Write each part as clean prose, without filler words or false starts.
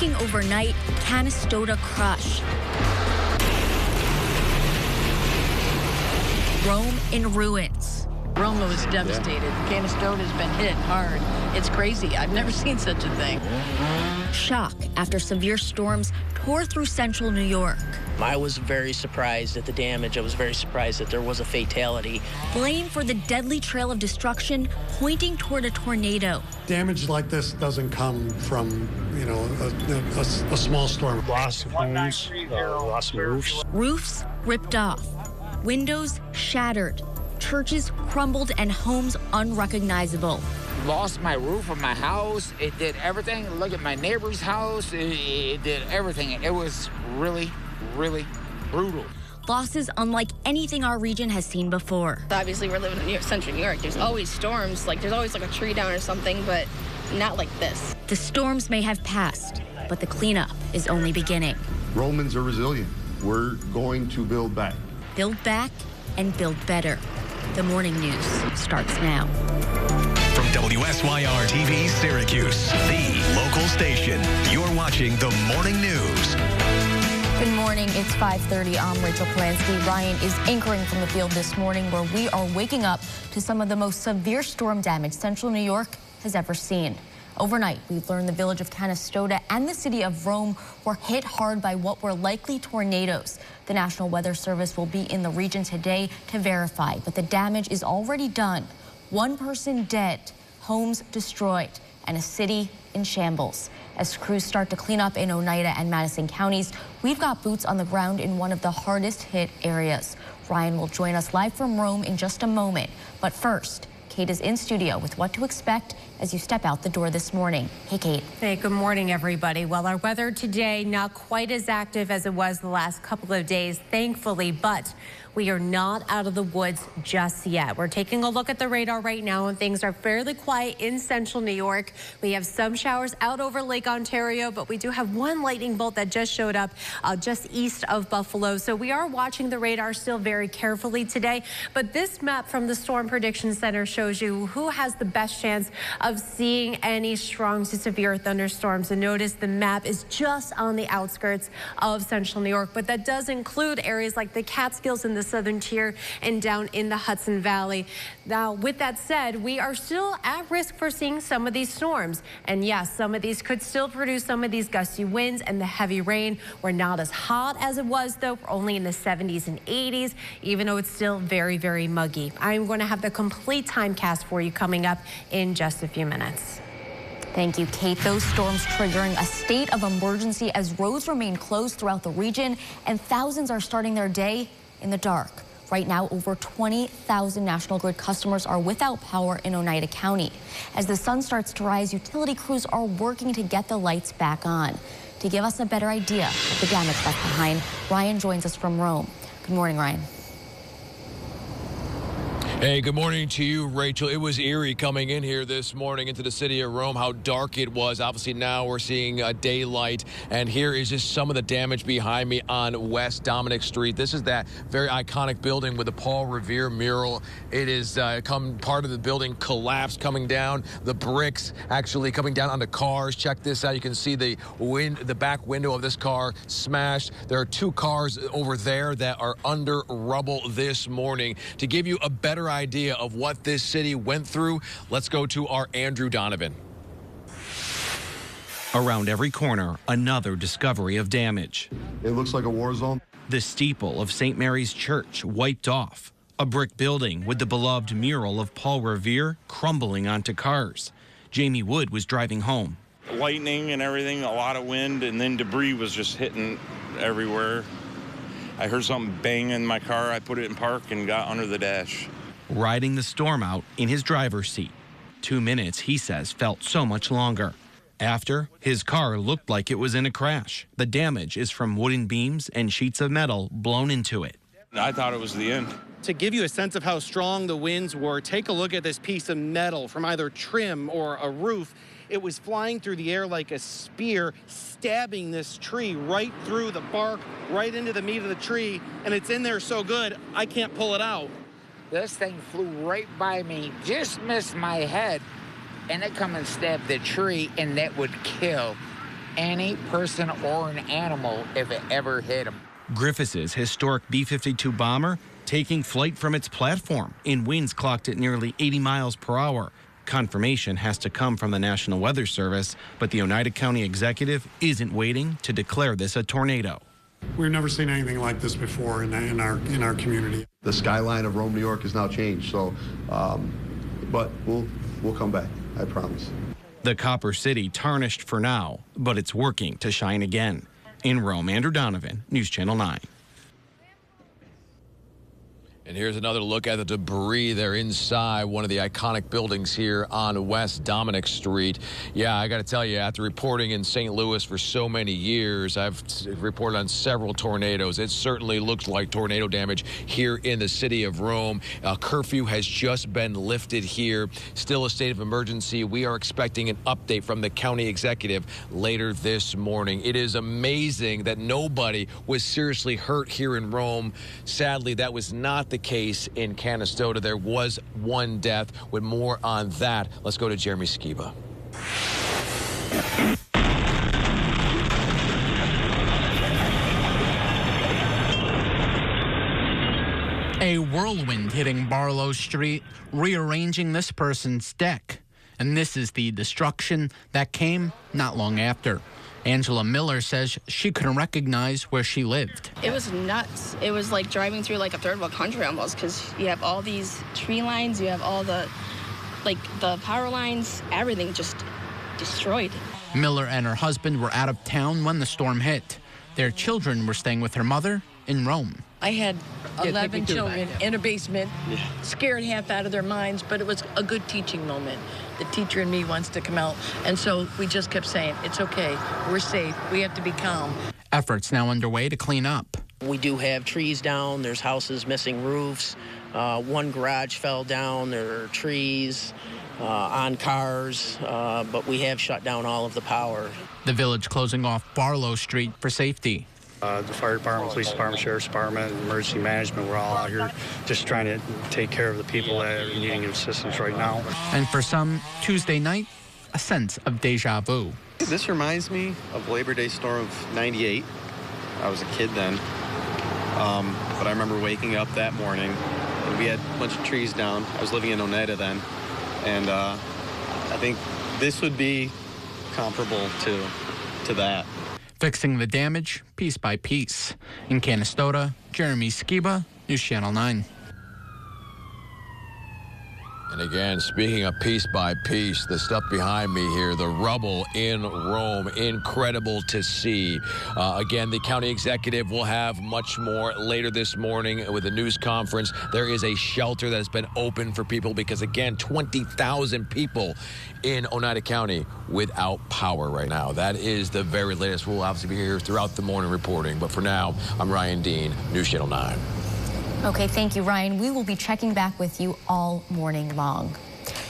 Striking overnight, Canastota crush. Rome in ruins. Rome was devastated. Canastota's been hit hard. It's crazy. I've never seen such a thing. Shock after severe storms tore through central New York. I was very surprised at the damage. I was very surprised that there was a fatality. Blame for the deadly trail of destruction pointing toward a tornado. Damage like this doesn't come from, a small storm. Lost homes, lost roofs. Roofs ripped off, windows shattered, churches crumbled, and homes unrecognizable. Lost my roof of my house. It did everything. Look at my neighbor's house. It did everything. It was really, really brutal. Losses unlike anything our region has seen before. Obviously, we're living in central New York. There's always storms. There's always a tree down or something, but not like this. The storms may have passed, but the cleanup is only beginning. Romans are resilient. We're going to build back. Build back and build better. The morning news starts now. From WSYR TV Syracuse, the local station, you're watching the morning news. Good morning. It's 5:30. I'm Rachel Polanski. Ryan is anchoring from the field this morning where we are waking up to some of the most severe storm damage central New York has ever seen. Overnight, we've learned the village of Canastota and the city of Rome were hit hard by what were likely tornadoes. The National Weather Service will be in the region today to verify, but the damage is already done. One person dead, homes destroyed, and a city in shambles. As crews start to clean up in Oneida and Madison counties, we've got boots on the ground in one of the hardest hit areas. Ryan will join us live from Rome in just a moment. But first, Kate is in studio with what to expect as you step out the door this morning. Hey, Kate. Hey, good morning, everybody. Well, our weather today not quite as active as it was the last couple of days, thankfully, but we are not out of the woods just yet. We're taking a look at the radar right now, and things are fairly quiet in central New York. We have some showers out over Lake Ontario, but we do have one lightning bolt that just showed up just east of Buffalo. So we are watching the radar still very carefully today. But this map from the Storm Prediction Center shows you who has the best chance of seeing any strong to severe thunderstorms. And notice the map is just on the outskirts of central New York, but that does include areas like the Catskills and the southern tier and down in the Hudson Valley. Now, with that said, we are still at risk for seeing some of these storms. And yes, some of these could still produce some of these gusty winds and the heavy rain. We're not as hot as it was, though. We're only in the 70s and 80s, even though it's still very, very muggy. I'm going to have the complete timecast for you coming up in just a few minutes. Thank you, Kate. Those storms triggering a state of emergency as roads remain closed throughout the region and thousands are starting their day in the dark. Right now, over 20,000 National Grid customers are without power in Oneida County. As the sun starts to rise, utility crews are working to get the lights back on. To give us a better idea of the damage left behind, Ryan joins us from Rome. Good morning, Ryan. Hey, good morning to you, Rachel. It was eerie coming in here this morning into the city of Rome, how dark it was. Obviously, now we're seeing daylight, and here is just some of the damage behind me on West Dominic Street. This is that very iconic building with the Paul Revere mural. It is part of the building collapsed, coming down. The bricks actually coming down onto cars. Check this out. You can see the back window of this car smashed. There are two cars over there that are under rubble this morning. To give you a better idea of what this city went through, let's go to our Andrew Donovan. Around every corner, another discovery of damage. It looks like a war zone. The steeple of St. Mary's Church wiped off. A brick building with the beloved mural of Paul Revere crumbling onto cars. Jamie Wood was driving home. Lightning and everything, a lot of wind, and then debris was just hitting everywhere. I heard something bang in my car. I put it in park and got under the dash. Riding the storm out in his driver's seat. 2 minutes, he says, felt so much longer. After, his car looked like it was in a crash. The damage is from wooden beams and sheets of metal blown into it. I thought it was the end. To give you a sense of how strong the winds were, take a look at this piece of metal from either trim or a roof. It was flying through the air like a spear, stabbing this tree right through the bark, right into the meat of the tree, and it's in there so good, I can't pull it out. This thing flew right by me, just missed my head, and it come and stabbed the tree, and that would kill. any person or an animal if it ever hit them. Griffiths' historic B-52 bomber taking flight from its platform in winds clocked at nearly 80 miles per hour. Confirmation has to come from the National Weather Service, but the Oneida County executive isn't waiting to declare this a tornado. We've never seen anything like this before in our community. The skyline of Rome, New York has now changed, so, but we'll come back, I promise. The Copper City tarnished for now, but it's working to shine again. In Rome, Andrew Donovan, News Channel 9. And here's another look at the debris there inside one of the iconic buildings here on West Dominic Street. Yeah, I got to tell you, after reporting in St. Louis for so many years, I've reported on several tornadoes. It certainly looks like tornado damage here in the city of Rome. Curfew has just been lifted here. Still a state of emergency. We are expecting an update from the county executive later this morning. It is amazing that nobody was seriously hurt here in Rome. Sadly, that was not the case in Canastota. There was one death. With more on that, let's go to Jeremy Skiba. A whirlwind hitting Barlow Street, rearranging this person's deck. And this is the destruction that came not long after. Angela Miller says she couldn't recognize where she lived. It was nuts. It was like driving through like a third world country almost, because you have all these tree lines, you have all the power lines, everything just destroyed. Miller and her husband were out of town when the storm hit. Their children were staying with her mother in Rome. I had 11 children in a basement, scared half out of their minds, but it was a good teaching moment. The teacher in me wants to come out, and so we just kept saying, it's okay, we're safe, we have to be calm. Efforts now underway to clean up. We do have trees down, there's houses missing roofs, one garage fell down, there are trees on cars, but we have shut down all of the power. The village closing off Barlow Street for safety. The fire department, police department, sheriff's department, emergency management, we're all out here just trying to take care of the people that are needing assistance right now. And for some, Tuesday night, a sense of deja vu. This reminds me of Labor Day storm of '98. I was a kid then, but I remember waking up that morning and we had a bunch of trees down. I was living in Oneida then, and I think this would be comparable to that. Fixing the damage piece by piece. In Canastota, Jeremy Skiba, News Channel 9. And again, speaking of piece by piece, the stuff behind me here, the rubble in Rome, incredible to see. Again, the county executive will have much more later this morning with a news conference. There is a shelter that has been open for people because, again, 20,000 people in Oneida County without power right now. That is the very latest. We'll obviously be here throughout the morning reporting. But for now, I'm Ryan Dean, News Channel 9. Okay, thank you, Ryan. We will be checking back with you all morning long.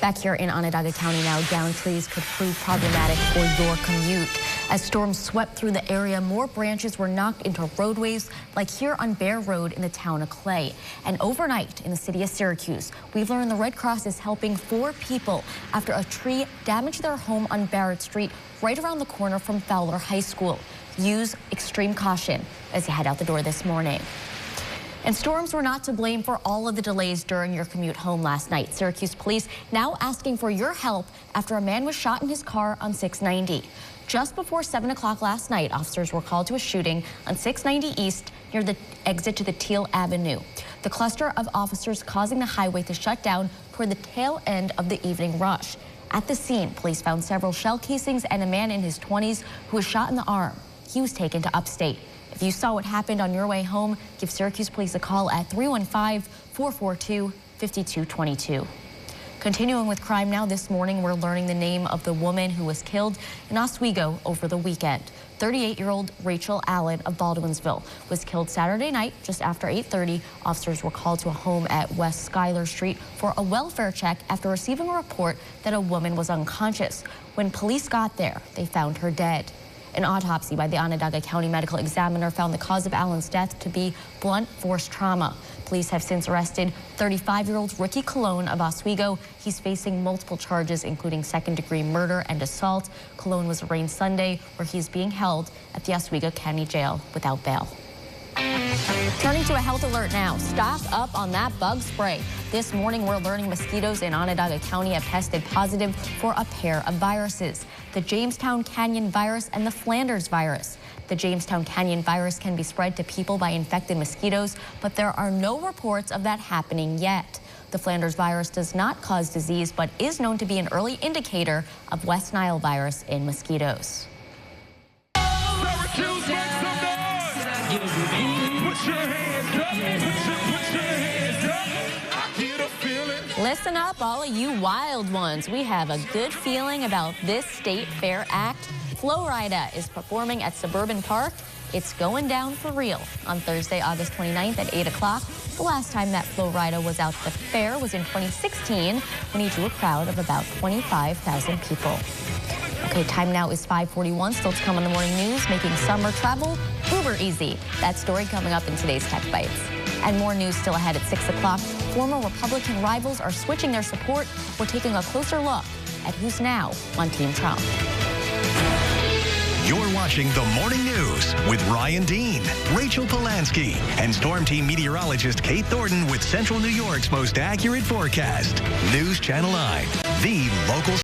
Back here in Onondaga County now, downed trees could prove problematic for your commute. As storms swept through the area, more branches were knocked into roadways, like here on Bear Road in the town of Clay. And overnight in the city of Syracuse, we've learned the Red Cross is helping 4 people after a tree damaged their home on Barrett Street, right around the corner from Fowler High School. Use extreme caution as you head out the door this morning. And storms were not to blame for all of the delays during your commute home last night. Syracuse police now asking for your help after a man was shot in his car on 690. Just before 7 o'clock last night, officers were called to a shooting on 690 East near the exit to the Teal Avenue. The cluster of officers causing the highway to shut down toward the tail end of the evening rush. At the scene, police found several shell casings and a man in his 20s who was shot in the arm. He was taken to upstate. If you saw what happened on your way home, give Syracuse police a call at 315-442-5222. Continuing with crime now this morning, we're learning the name of the woman who was killed in Oswego over the weekend. 38-year-old Rachel Allen of Baldwinsville was killed Saturday night just after 8:30. Officers were called to a home at West Schuyler Street for a welfare check after receiving a report that a woman was unconscious. When police got there, they found her dead. An autopsy by the Onondaga County Medical Examiner found the cause of Allen's death to be blunt force trauma. Police have since arrested 35-year-old Ricky Colon of Oswego. He's facing multiple charges, including second-degree murder and assault. Colon was arraigned Sunday, where he's being held at the Oswego County Jail without bail. Turning to a health alert now. Stock up on that bug spray. This morning, we're learning mosquitoes in Onondaga County have tested positive for a pair of viruses, the Jamestown Canyon virus and the Flanders virus. The Jamestown Canyon virus can be spread to people by infected mosquitoes, but there are no reports of that happening yet. The Flanders virus does not cause disease, but is known to be an early indicator of West Nile virus in mosquitoes. Listen up, all of you wild ones. We have a good feeling about this State Fair act. Florida is performing at Suburban Park. It's going down for real on Thursday, August 29th at 8 o'clock. The last time that Florida was out at the fair was in 2016 when he drew a crowd of about 25,000 people. Okay, time now is 5:41. Still to come on the morning news, making summer travel uber easy. That story coming up in today's Tech Bites. And more news still ahead at 6 o'clock. Former Republican rivals are switching their support. We're taking a closer look at who's now on Team Trump. You're watching The Morning News with Ryan Dean, Rachel Polanski, and Storm Team meteorologist Kate Thornton with Central New York's most accurate forecast. News Channel 9, the local